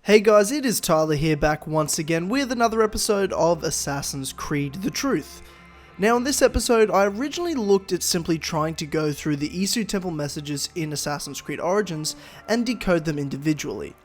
Hey guys, it is Tyler here, back once again with another episode of Assassin's Creed The Truth. Now in this episode, I originally looked at simply trying to go through the Isu Temple messages in Assassin's Creed Origins and decode them individually.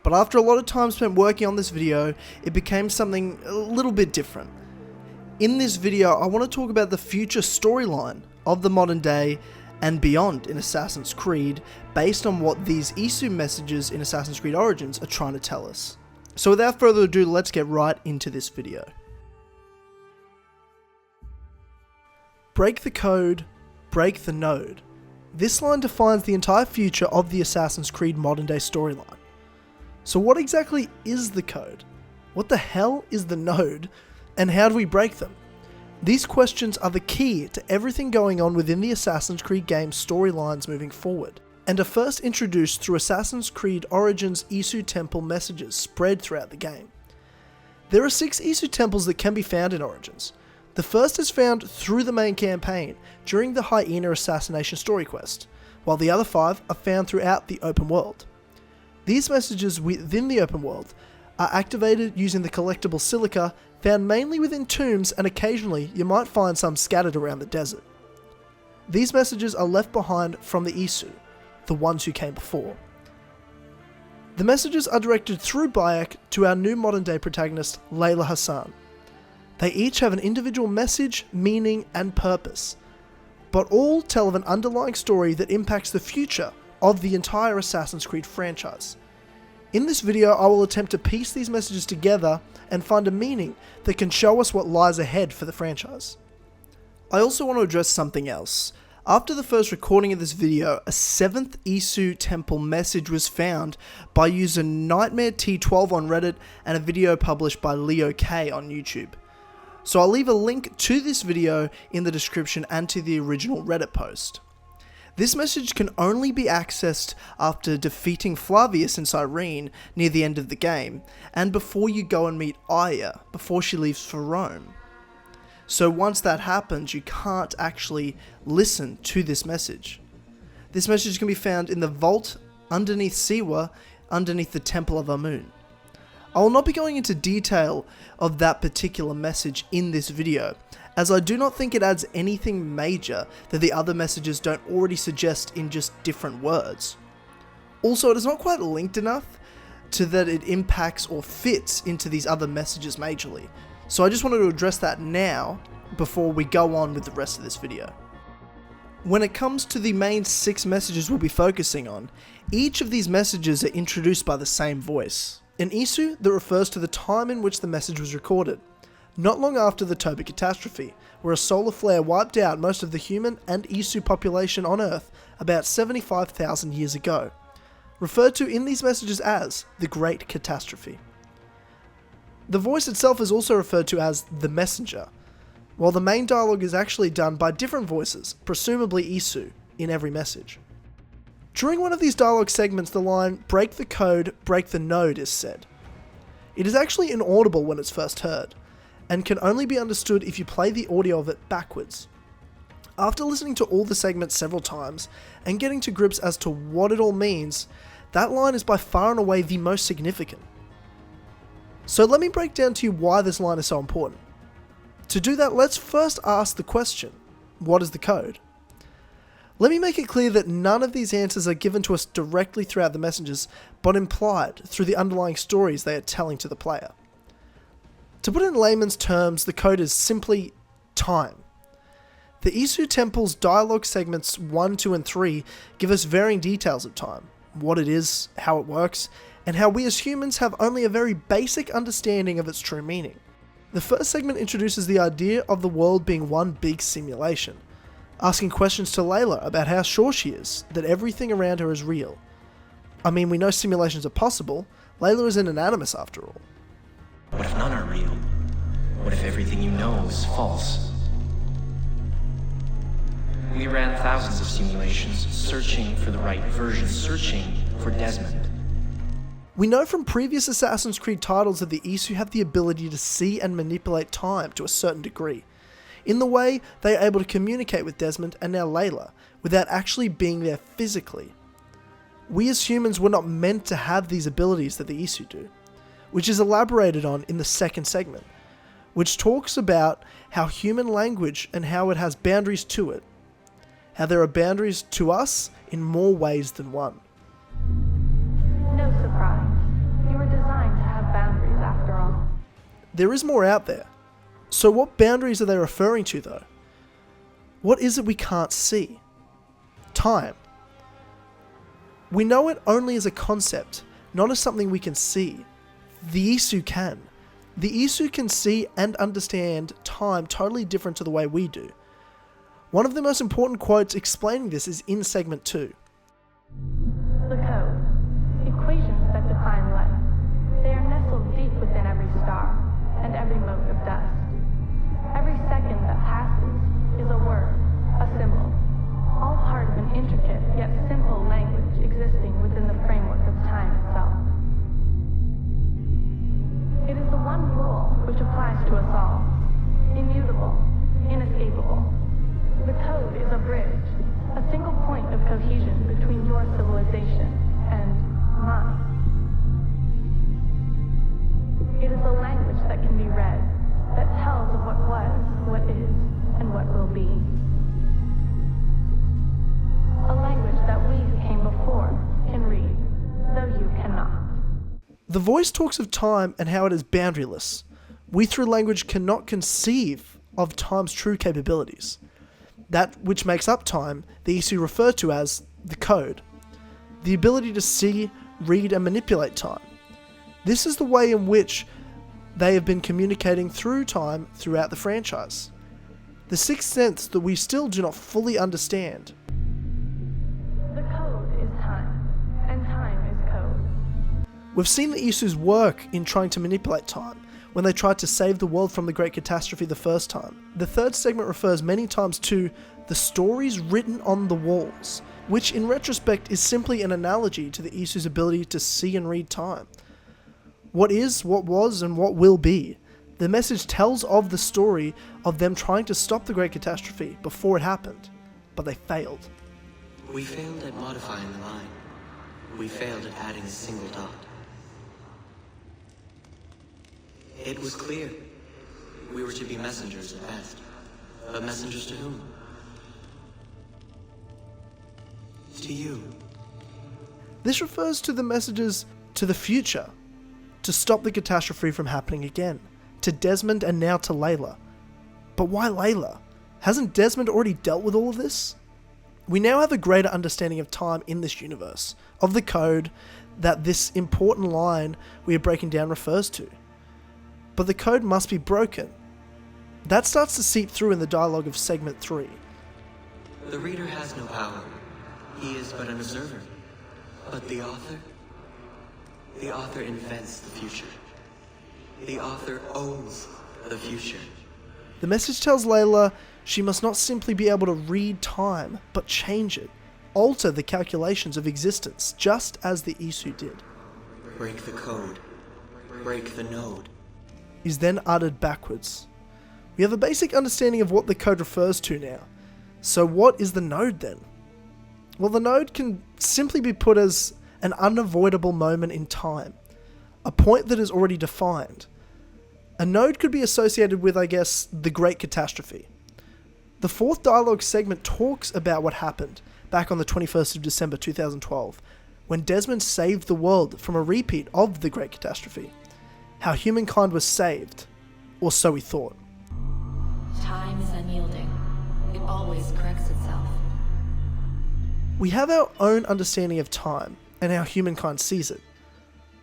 But after a lot of time spent working on this video, it became something a little bit different. In this video, I want to talk about the future storyline of the modern day and beyond in Assassin's Creed, based on what these Isu messages in Assassin's Creed Origins are trying to tell us. So without further ado, let's get right into this video. Break the code, break the node. This line defines the entire future of the Assassin's Creed modern day storyline. So what exactly is the code? What the hell is the node? And how do we break them? These questions are the key to everything going on within the Assassin's Creed game's storylines moving forward, and are first introduced through Assassin's Creed Origins' Isu Temple messages spread throughout the game. There are 6 Isu Temples that can be found in Origins. The first is found through the main campaign during the Hyena assassination story quest, while the other 5 are found throughout the open world. These messages within the open world are activated using the collectible silica found mainly within tombs, and occasionally you might find some scattered around the desert. These messages are left behind from the Isu, the ones who came before. The messages are directed through Bayek to our new modern day protagonist, Layla Hassan. They each have an individual message, meaning, and purpose, but all tell of an underlying story that impacts the future of the entire Assassin's Creed franchise. In this video, I will attempt to piece these messages together and find a meaning that can show us what lies ahead for the franchise. I also want to address something else. After the first recording of this video, a 7th Isu Temple message was found by user Nightmare T12 on Reddit and a video published by Leo K on YouTube. So I'll leave a link to this video in the description and to the original Reddit post. This message can only be accessed after defeating Flavius in Cyrene near the end of the game, and before you go and meet Aya, before she leaves for Rome. So once that happens, you can't actually listen to this message. This message can be found in the vault underneath Siwa, underneath the Temple of Amun. I will not be going into detail of that particular message in this video, as I do not think it adds anything major that the other messages don't already suggest in just different words. Also, it is not quite linked enough to that it impacts or fits into these other messages majorly, so I just wanted to address that now before we go on with the rest of this video. When it comes to the main 6 messages we'll be focusing on, each of these messages are introduced by the same voice, an Isu that refers to the time in which the message was recorded. Not long after the Toba catastrophe, where a solar flare wiped out most of the human and Isu population on Earth about 75,000 years ago, referred to in these messages as the Great Catastrophe. The voice itself is also referred to as the Messenger, while the main dialogue is actually done by different voices, presumably Isu, in every message. During one of these dialogue segments, the line, "break the code, break the node" is said. It is actually inaudible when it's first heard, and can only be understood if you play the audio of it backwards. After listening to all the segments several times, and getting to grips as to what it all means, that line is by far and away the most significant. So let me break down to you why this line is so important. To do that, let's first ask the question, what is the code? Let me make it clear that none of these answers are given to us directly throughout the messages, but implied through the underlying stories they are telling to the player. To put it in layman's terms, the code is simply time. The Isu Temple's dialogue segments 1, 2, and 3 give us varying details of time, what it is, how it works, and how we as humans have only a very basic understanding of its true meaning. The first segment introduces the idea of the world being one big simulation, asking questions to Layla about how sure she is that everything around her is real. I mean, we know simulations are possible. Layla is an animus after all. What if none are real? What if everything you know is false? We ran thousands of simulations, searching for the right version, searching for Desmond. We know from previous Assassin's Creed titles that the Isu have the ability to see and manipulate time to a certain degree, in the way they are able to communicate with Desmond and now Layla, without actually being there physically. We as humans were not meant to have these abilities that the Isu do, which is elaborated on in the second segment, which talks about how human language and how it has boundaries to it, how there are boundaries to us in more ways than one. No surprise. You were designed to have boundaries after all. There is more out there. So what boundaries are they referring to though? What is it we can't see? Time. We know it only as a concept, not as something we can see. The Isu can. The Isu can see and understand time totally different to the way we do. One of the most important quotes explaining this is in segment 2. The code. Equations that define life. They are nestled deep within every star and every mote of dust. Every second that passes is a word, a symbol, all part of an intricate yet simple language existing within the framework of time itself. It is the one rule which applies to us all, immutable, inescapable. The code is a bridge, a single point of cohesion between your civilization and mine. It is a language that can be read, that tells of what was, what is, and what will be. A language that we who came before can read, though you cannot. The voice talks of time and how it is boundaryless. We through language cannot conceive of time's true capabilities. That which makes up time, the Isu refer to as the code. The ability to see, read and manipulate time. This is the way in which they have been communicating through time throughout the franchise. The sixth sense that we still do not fully understand. The code is time, and time is code. We've seen the Isu's work in trying to manipulate time, when they tried to save the world from the Great Catastrophe the first time. The third segment refers many times to the stories written on the walls, which in retrospect is simply an analogy to the Isu's ability to see and read time. What is, what was, and what will be. The message tells of the story of them trying to stop the Great Catastrophe before it happened, but they failed. We failed at modifying the line. We failed at adding a single dot. It was clear. We were to be messengers at best. But messengers to whom? To you. This refers to the messages to the future, to stop the catastrophe from happening again, to Desmond and now to Layla. But why Layla? Hasn't Desmond already dealt with all of this? We now have a greater understanding of time in this universe, of the code that this important line we are breaking down refers to. But the code must be broken. That starts to seep through in the dialogue of segment 3. The reader has no power. He is but an observer. But the author invents the future. The author owns the future. The message tells Layla she must not simply be able to read time, but change it, alter the calculations of existence, just as the Isu did. Break the code. Break the node. Is then uttered backwards. We have a basic understanding of what the code refers to now. So what is the node then? Well, the node can simply be put as an unavoidable moment in time, a point that is already defined. A node could be associated with, I guess, the Great Catastrophe. The fourth dialogue segment talks about what happened back on the 21st of December 2012, when Desmond saved the world from a repeat of the Great Catastrophe. How humankind was saved, or so we thought. Time is unyielding. It always corrects itself. We have our own understanding of time and how humankind sees it.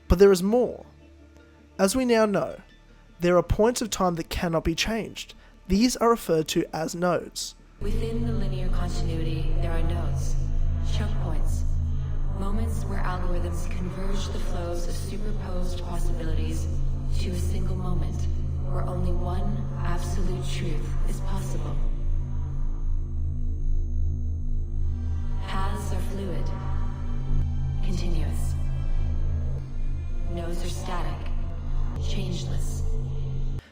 But there is more. As we now know, there are points of time that cannot be changed. These are referred to as nodes. Within the linear continuity, there are nodes, choke points, moments where algorithms converge the flows of superposed possibilities to a single moment where only one absolute truth is possible. Paths are fluid, continuous. Nodes are static, changeless.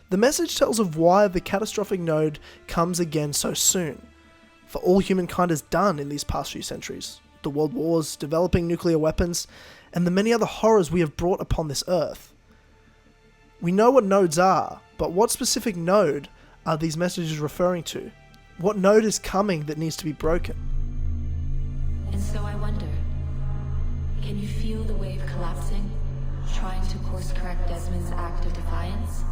The message tells of why the catastrophic node comes again so soon, for all humankind has done in these past few centuries. the world wars, developing nuclear weapons, and the many other horrors we have brought upon this earth. We know what nodes are, but what specific node are these messages referring to? What node is coming that needs to be broken? And so I wonder, can you feel the wave collapsing, trying to course correct Desmond's act of defiance?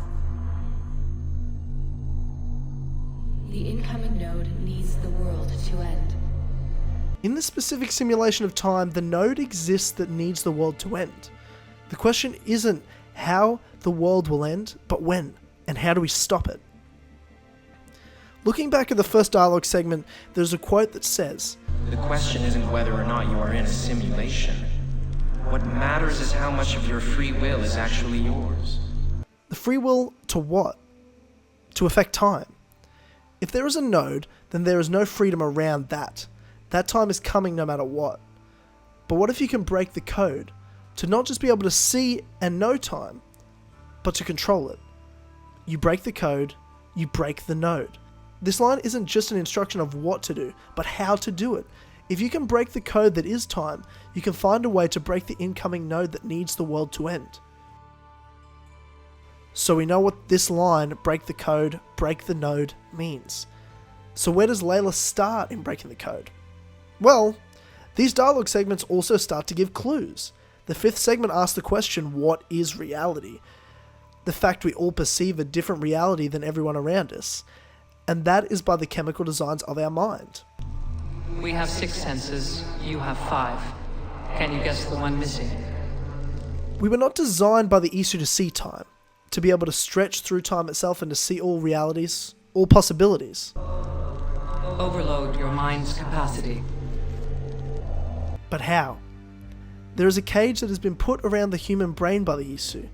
The incoming node needs the world to end. In this specific simulation of time, the node exists that needs the world to end. The question isn't how the world will end, but when, and how do we stop it? Looking back at the first dialogue segment, there's a quote that says, The question isn't whether or not you are in a simulation. What matters is how much of your free will is actually yours. the free will to what? To affect time. If there is a node, then there is no freedom around that. That time is coming no matter what. But what if you can break the code to not just be able to see and know time, but to control it? You break the code, you break the node. This line isn't just an instruction of what to do, but how to do it. If you can break the code that is time, you can find a way to break the incoming node that needs the world to end. So we know what this line, break the code, break the node, means. So where does Layla start in breaking the code? Well, these dialogue segments also start to give clues. The fifth segment asks the question, what is reality? The fact we all perceive a different reality than everyone around us. And that is by the chemical designs of our mind. We have 6 senses, you have 5. Can you guess the one missing? We were not designed by the Isu to see time, to be able to stretch through time itself and to see all realities, all possibilities. Overload your mind's capacity. But how? There is a cage that has been put around the human brain by the Isu.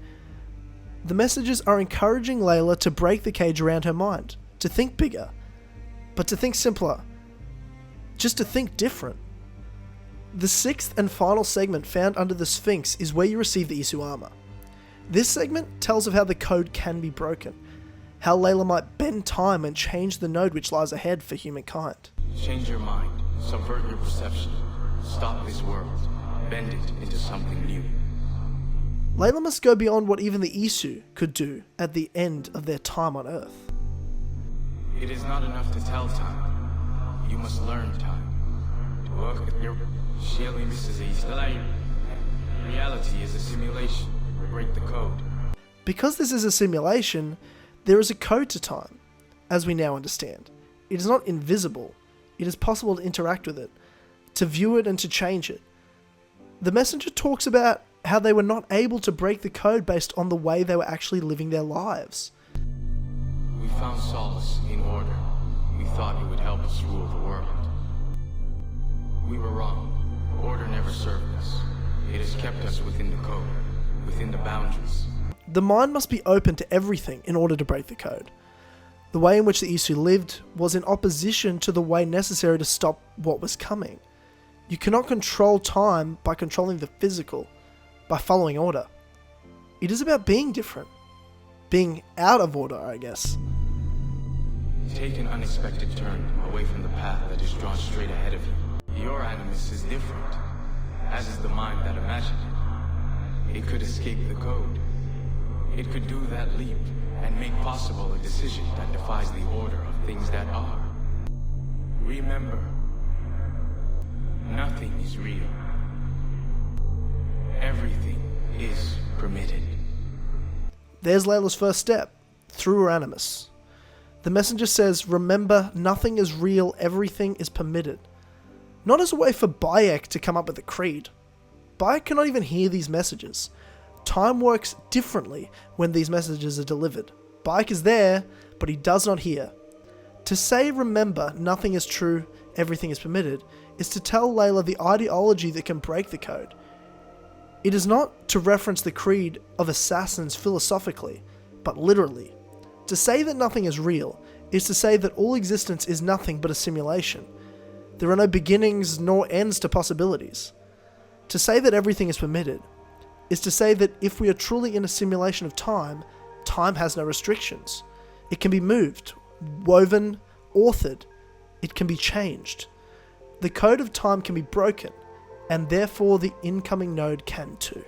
The messages are encouraging Layla to break the cage around her mind, to think bigger, but to think simpler, just to think different. The sixth and final segment found under the Sphinx is where you receive the Isu armor. This segment tells of how the code can be broken, how Layla might bend time and change the node which lies ahead for humankind. Change your mind, subvert your perception, stop this world, bend it into something new. Layla must go beyond what even the Isu could do at the end of their time on Earth. It is not enough to tell time. You must learn time. To work with your reality is a simulation. Break the code. Because this is a simulation, there is a code to time, as we now understand. It is not invisible. It is possible to interact with it, to view it and to change it. The messenger talks about how they were not able to break the code based on the way they were actually living their lives. We found solace in order. We thought it would help us rule the world. We were wrong. Order never served us. It has kept us within the code, within the boundaries. The mind must be open to everything in order to break the code. The way in which the Isu lived was in opposition to the way necessary to stop what was coming. You cannot control time by controlling the physical, by following order. It is about being different. Being out of order, I guess. Take an unexpected turn away from the path that is drawn straight ahead of you. Your animus is different, as is the mind that imagined it. It could escape the code. It could do that leap and make possible a decision that defies the order of things that are. Remember, nothing is real. Everything is permitted. There's Layla's first step, through her animus. The messenger says, remember, nothing is real, everything is permitted. Not as a way for Bayek to come up with a creed. Bayek cannot even hear these messages. Time works differently when these messages are delivered. Bayek is there, but he does not hear. To say, remember, nothing is true, everything is permitted, is to tell Layla the ideology that can break the code. It is not to reference the creed of assassins philosophically, but literally. To say that nothing is real is to say that all existence is nothing but a simulation. There are no beginnings nor ends to possibilities. To say that everything is permitted is to say that if we are truly in a simulation of time, time has no restrictions. It can be moved, woven, authored. It can be changed. The code of time can be broken. and therefore the incoming node can too.